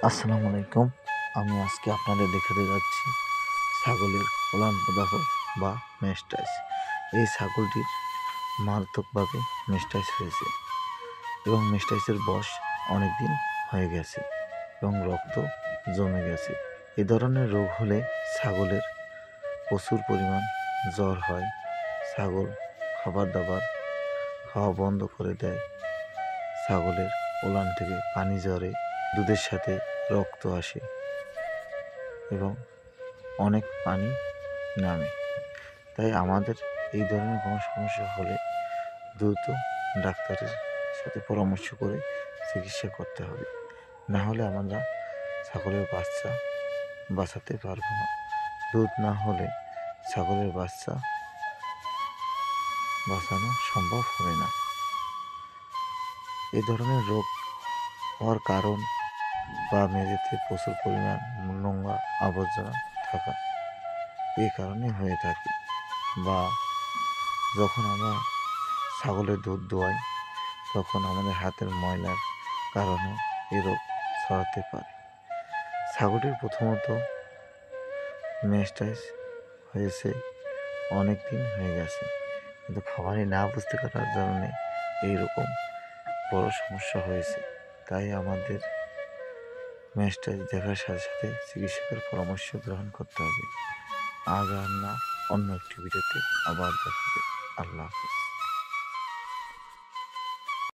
আসসালামু আলাইকুম। আমি আজকে আপনাদের দেখাতে যাচ্ছি ছাগলের উলান প্রদাহ বা মেস্টাইস। এই ছাগলটির মারাত্মকভাবে মেস্টাইস হয়েছে এবং মেস্টাইসের বয়স অনেক দিন হয়ে গেছে এবং রক্ত জমে গেছে। এ ধরনের রোগ হলে ছাগলের প্রচুর পরিমাণ জ্বর হয়, ছাগল খাবার দাবার খাওয়া বন্ধ করে দেয়, ছাগলের উলান থেকে পানি ঝরে, দুধের সাথে রক্ত আসে এবং অনেক পানি নামে। তাই আমাদের এই ধরনের কোনো সমস্যা হলে দ্রুত ডাক্তারের সাথে পরামর্শ করে চিকিৎসা করতে হবে, না হলে আমরা ছাগলের বাচ্চা বাঁচাতে পারবো না। দুধ না হলে ছাগলের বাচ্চা বাঁচানো সম্ভব হবে না। এই ধরনের রোগ হওয়ার কারণ বা মেঝেতে প্রচুর পরিমাণ নোংরা আবর্জনা থাকা, এই কারণে হয়ে থাকে। বা যখন আমরা ছাগলের দুধ দোয়াই তখন আমাদের হাতের ময়লার কারণেও এ রোগ ছড়াতে পারে। ছাগলটির প্রথমত মেস্টাইস হয়েছে অনেক দিন হয়ে গেছে, কিন্তু খামারে না বুঝতে পারার কারণে এইরকম বড় সমস্যা হয়েছে। তাই আমাদের মেস্টাইস দেখার সাথে সাথে চিকিৎসকের পরামর্শ গ্রহণ করতে হবে। আজ আর না, অন্য একটি ভিডিওতে আবার দেখা হবে। আল্লাহ হাফেজ।